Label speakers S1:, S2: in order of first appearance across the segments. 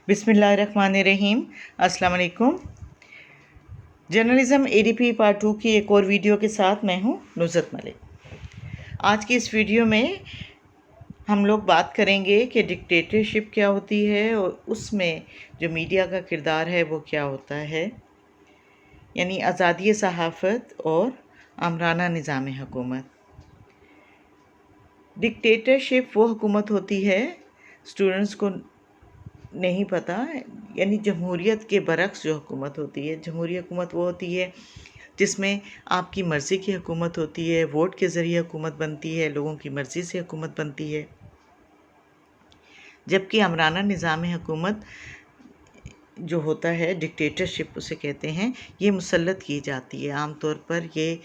S1: बिस्मिल्लाहिर्रहमानिर्रहीम। अस्सलाम वालेकुम। जर्नलिज़्म एडीपी पार्ट 2 की एक और वीडियो के साथ मैं हूं नुज़रत मलिक। आज की इस वीडियो में हम लोग बात करेंगे कि डिक्टेटरशिप क्या होती है और उसमें जो मीडिया का किरदार है वो क्या होता है, यानी आज़ादी सहाफ़त और आमराना निज़ाम हुकूमत। डिक्टेटरशिप वो हुकूमत होती है, स्टूडेंट्स को नहीं पता, यानी जमहूरियत के बरक्स जो हुकूमत होती है। जमहूरी हुकूमत वो होती है जिसमें आपकी मर्ज़ी की हुकूमत होती है, वोट के ज़रिए हुकूमत बनती है, लोगों की मर्ज़ी से हुकूमत बनती है। जबकि आमराना निज़ाम हुकूमत जो होता है, डिक्टेटरशिप उसे कहते हैं, ये मुसल्लत की जाती है। आम तौर पर ये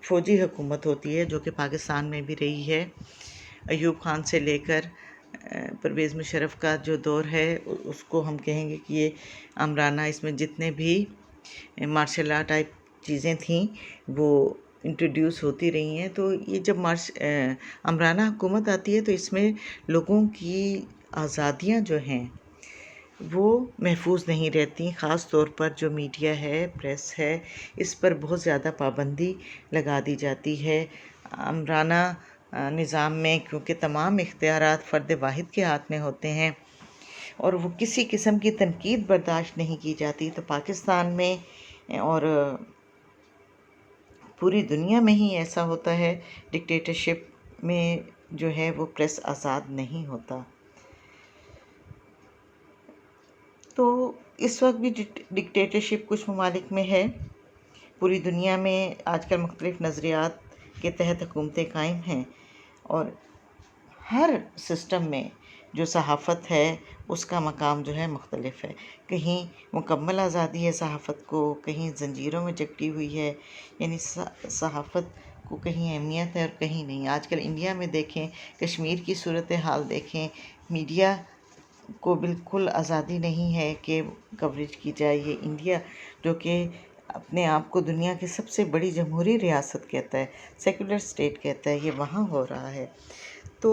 S1: फ़ौजी हुकूमत होती है, जो कि पाकिस्तान में भी रही है। अयूब खान से लेकर परवेज़ मुशर्रफ का जो दौर है उसको हम कहेंगे कि ये आमराना, इसमें जितने भी मार्शल आर्ट टाइप चीज़ें थीं वो इंट्रोड्यूस होती रही हैं। तो ये जब आमराना हुकूमत आती है तो इसमें लोगों की आज़ादियाँ जो हैं वो महफूज नहीं रहती। ख़ास तौर पर जो मीडिया है, प्रेस है, इस पर बहुत ज़्यादा पाबंदी लगा दी जाती है। आमराना निज़ाम में क्योंकि तमाम इख्तियारात फ़र्द वाहिद के हाथ में होते हैं और वो किसी किस्म की तनकीद बर्दाश्त नहीं की जाती, तो पाकिस्तान में और पूरी दुनिया में ही ऐसा होता है। डिक्टेटरशिप में जो है वो प्रेस आज़ाद नहीं होता। तो इस वक्त भी डिक्टेटरशिप कुछ ममालिक में है। पूरी दुनिया में आजकल मुख्तलिफ़ नज़रियात के तहत हुकूमतें कायम हैं और हर सिस्टम में जो सहाफ़त है उसका मकाम जो है मुख्तलिफ़ है। कहीं मुकम्मल आज़ादी है सहाफ़त को, कहीं ज़ंजीरों में जकड़ी हुई है, यानी सहाफ़त को कहीं अहमियत है और कहीं नहीं। आजकल इंडिया में देखें, कश्मीर की सूरत हाल देखें, मीडिया को बिल्कुल आज़ादी नहीं है कि कवरेज की जाए। ये इंडिया जो कि अपने आप को दुनिया की सबसे बड़ी जमहूरी रियासत कहता है, सेकुलर स्टेट कहता है, ये वहाँ हो रहा है। तो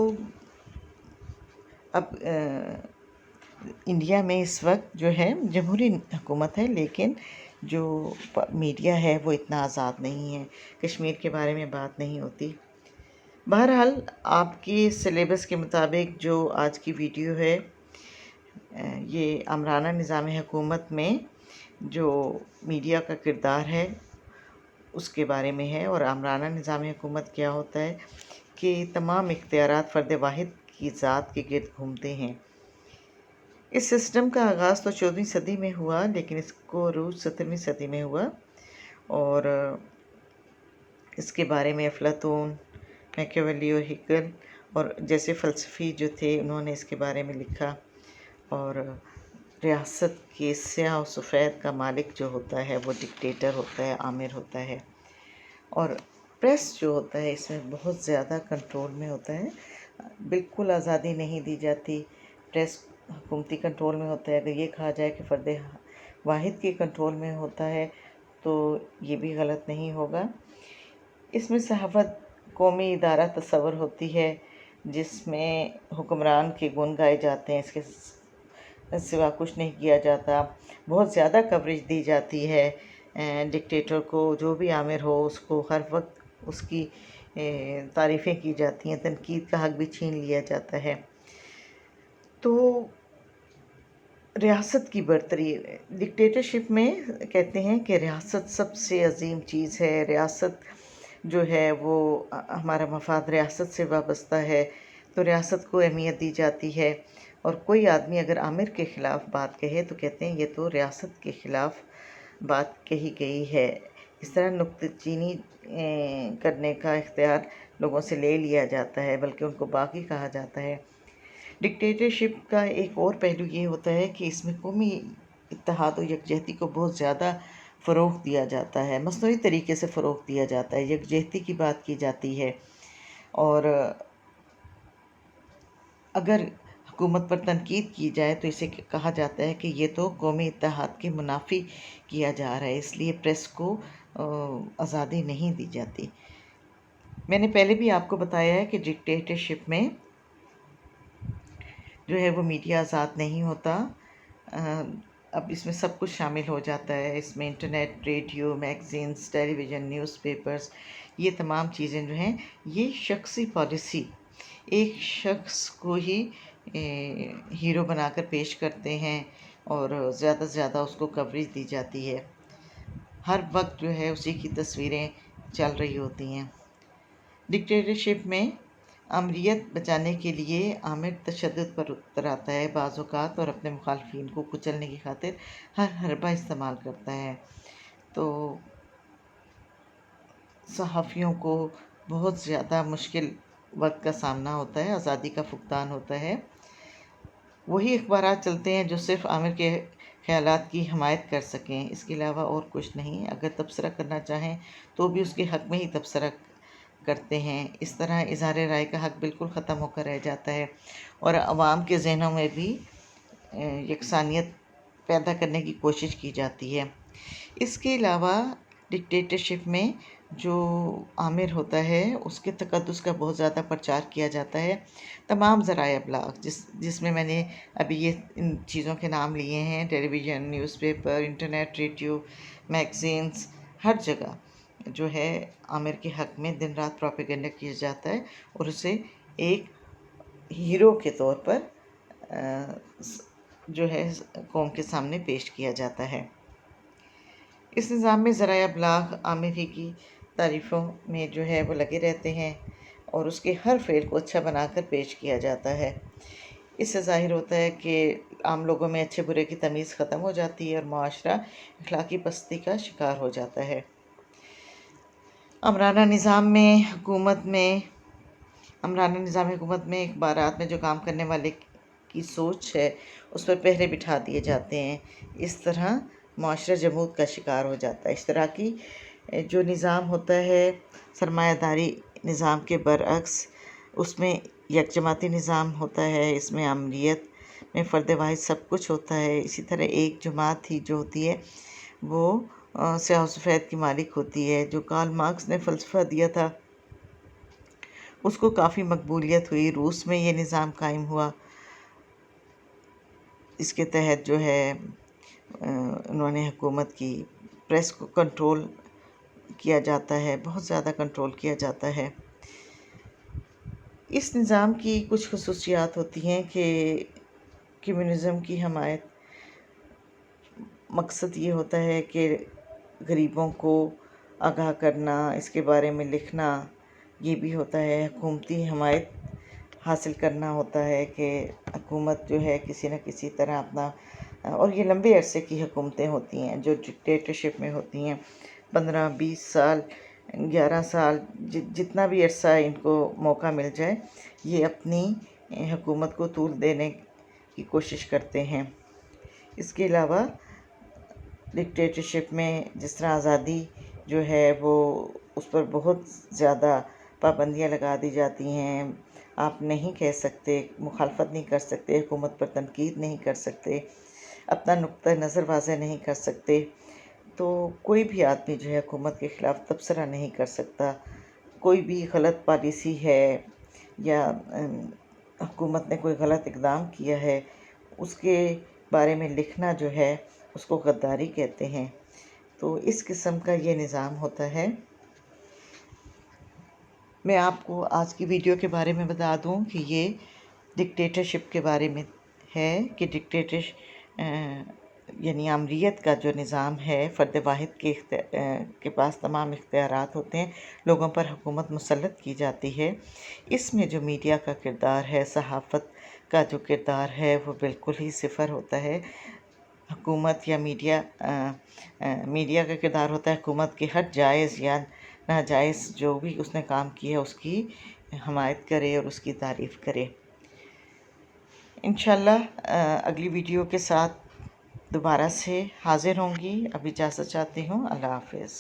S1: अब इंडिया में इस वक्त जो है जमहूरी हुकूमत है, लेकिन जो मीडिया है वो इतना आज़ाद नहीं है। कश्मीर के बारे में बात नहीं होती। बहरहाल आपकी सिलेबस के मुताबिक जो आज की वीडियो है ये आमराना निज़ाम हुकूमत में जो मीडिया का किरदार है उसके बारे में है। और आमराना निज़ाम हुकूमत क्या होता है कि तमाम इख्तियारात फ़र्द वाहिद की ज़ात के गिर्द घूमते हैं। इस सिस्टम का आगाज़ तो 14वीं सदी में हुआ, लेकिन इसको रूज 17वीं सदी में हुआ और इसके बारे में अफलातून, मैकियावेली और हिकल और जैसे फ़लसफ़ी जो थे उन्होंने इसके बारे में लिखा। और रियासत के स्याह और सफ़ेद का मालिक जो होता है वो डिक्टेटर होता है, आमिर होता है। और प्रेस जो होता है इसमें बहुत ज़्यादा कंट्रोल में होता है, बिल्कुल आज़ादी नहीं दी जाती। प्रेस हुकूमती कंट्रोल में होता है। अगर ये कहा जाए कि फ़र्द वाहिद के कंट्रोल में होता है तो ये भी गलत नहीं होगा। इसमें सहाफ़त कौमी इदारा तस्वर होती है जिसमें हुक्मरान के गुण गाए जाते हैं, इसके सिवा कुछ नहीं किया जाता। बहुत ज़्यादा कवरेज दी जाती है डिक्टेटर को, जो भी आमिर हो उसको हर वक्त उसकी तारीफ़ें की जाती हैं, तनकीद का हक़ भी छीन लिया जाता है। तो रियासत की बरतरी डिक्टेटरशिप में कहते हैं कि रियासत सबसे अजीम चीज़ है। रियासत जो है वो हमारा मफाद रियासत से वाबस्ता है, तो रियासत को अहमियत दी जाती है। और कोई आदमी अगर आमिर के ख़िलाफ़ बात कहे तो कहते हैं ये तो रियासत के ख़िलाफ़ बात कही गई है। इस तरह नुक्ताचीनी करने का इख्तियार लोगों से ले लिया जाता है, बल्कि उनको बागी कहा जाता है। डिक्टेटरशिप का एक और पहलू ये होता है कि इसमें कौमी इत्तेहाद और यकजहती को बहुत ज़्यादा फ़रोग़ दिया जाता है, मसनूई तरीके से फ़रोग़ दिया जाता है, यकजहती की बात की जाती है। और अगर हुकूमत पर तनकीद की जाए तो इसे कहा जाता है कि ये तो कौमी इत्तेहाद के मुनाफी किया जा रहा है, इसलिए प्रेस को आज़ादी नहीं दी जाती। मैंने पहले भी आपको बताया है कि डिक्टेटरशिप में जो है वो मीडिया आज़ाद नहीं होता। اب اس میں سب کچھ شامل ہو جاتا ہے. اس میں انٹرنیٹ، ریڈیو، میگزینس، ٹیلی ویژن، نیوز پیپرز، یہ تمام چیزیں جو ہیں یہ شخصی پالیسی ایک شخص کو ہی ہیرو بنا کر پیش کرتے ہیں اور زیادہ سے زیادہ اس کو کوریج دی جاتی ہے. ہر وقت جو ہے اسی کی تصویریں چل رہی ہوتی ہیں. ڈکٹیٹرشپ میں امریت بچانے کے لیے عامر تشدد پر اتر آتا ہے بعض اوقات، اور اپنے مخالفین کو کچلنے کی خاطر ہر حربہ استعمال کرتا ہے. تو صحافیوں کو بہت زیادہ مشکل وقت کا سامنا ہوتا ہے، آزادی کا فقدان ہوتا ہے. وہی اخبارات چلتے ہیں جو صرف عامر کے خیالات کی حمایت کر سکیں، اس کے علاوہ اور کچھ نہیں. اگر تبصرہ کرنا چاہیں تو بھی اس کے حق میں ہی تبصرہ کرتے ہیں. اس طرح اظہار رائے کا حق بالکل ختم ہو کر رہ جاتا ہے اور عوام کے ذہنوں میں بھی یکسانیت پیدا کرنے کی کوشش کی جاتی ہے. اس کے علاوہ ڈکٹیٹرشپ میں جو آمر ہوتا ہے اس کے تقدس کا بہت زیادہ پرچار کیا جاتا ہے. تمام ذرائع ابلاغ جس میں نے ابھی یہ ان چیزوں کے نام لیے ہیں، television, newspaper, internet, radio, magazines, ہر جگہ جو ہے عامر کے حق میں دن رات پروپیگنڈا کیا جاتا ہے اور اسے ایک ہیرو کے طور پر جو ہے قوم کے سامنے پیش کیا جاتا ہے. اس نظام میں ذرائع ابلاغ عامر ہی کی تعریفوں میں جو ہے وہ لگے رہتے ہیں اور اس کے ہر فعل کو اچھا بنا کر پیش کیا جاتا ہے. اس سے ظاہر ہوتا ہے کہ عام لوگوں میں اچھے برے کی تمیز ختم ہو جاتی ہے اور معاشرہ اخلاقی پستی کا شکار ہو جاتا ہے. عمرانہ نظام حکومت میں اخبارات میں جو کام کرنے والے کی سوچ ہے اس پر پہرے بٹھا دیے جاتے ہیں. اس طرح معاشرہ جمود کا شکار ہو جاتا ہے. اشتراکی جو نظام ہوتا ہے سرمایہ داری نظام کے برعکس، اس میں یک جماعتی نظام ہوتا ہے. اس میں امریت میں فرد واحد سب کچھ ہوتا ہے. اسی طرح ایک جماعت ہی جو ہوتی ہے وہ سیاہ و سفید کی مالک ہوتی ہے. جو کارل مارکس نے فلسفہ دیا تھا اس کو کافی مقبولیت ہوئی. روس میں یہ نظام قائم ہوا. اس کے تحت جو ہے انہوں نے حکومت کی، پریس کو کنٹرول کیا جاتا ہے، بہت زیادہ کنٹرول کیا جاتا ہے. اس نظام کی کچھ خصوصیات ہوتی ہیں کہ کمیونزم کی حمایت. مقصد یہ ہوتا ہے کہ غریبوں کو آگاہ کرنا، اس کے بارے میں لکھنا. یہ بھی ہوتا ہے حکومتی حمایت حاصل کرنا ہوتا ہے کہ حکومت جو ہے کسی نہ کسی طرح اپنا، اور یہ لمبے عرصے کی حکومتیں ہوتی ہیں جو ڈکٹیٹرشپ میں ہوتی ہیں. 15 20 سال 11 سال جتنا بھی عرصہ ان کو موقع مل جائے یہ اپنی حکومت کو طول دینے کی کوشش کرتے ہیں. اس کے علاوہ ڈکٹیٹرشپ میں جس طرح آزادی جو ہے وہ اس پر بہت زیادہ پابندیاں لگا دی جاتی ہیں. آپ نہیں کہہ سکتے، مخالفت نہیں کر سکتے، حکومت پر تنقید نہیں کر سکتے، اپنا نقطہ نظر واضح نہیں کر سکتے. تو کوئی بھی آدمی جو ہے حکومت کے خلاف تبصرہ نہیں کر سکتا. کوئی بھی غلط پالیسی ہے یا حکومت نے کوئی غلط اقدام کیا ہے اس کے بارے میں لکھنا جو ہے اس کو غداری کہتے ہیں. تو اس قسم کا یہ نظام ہوتا ہے. میں آپ کو آج کی ویڈیو کے بارے میں بتا دوں کہ یہ ڈکٹیٹرشپ کے بارے میں ہے کہ یعنی آمریت کا جو نظام ہے فرد واحد کے پاس تمام اختیارات ہوتے ہیں، لوگوں پر حکومت مسلط کی جاتی ہے. اس میں جو میڈیا کا کردار ہے، صحافت کا جو کردار ہے وہ بالکل ہی صفر ہوتا ہے. حکومت یا میڈیا کا کردار ہوتا ہے حکومت کے ہر جائز یا ناجائز جو بھی اس نے کام کیا اس کی حمایت کرے اور اس کی تعریف کرے. انشاءاللہ اگلی ویڈیو کے ساتھ دوبارہ سے حاضر ہوں گی. اب اجازت چاہتی ہوں. اللہ حافظ.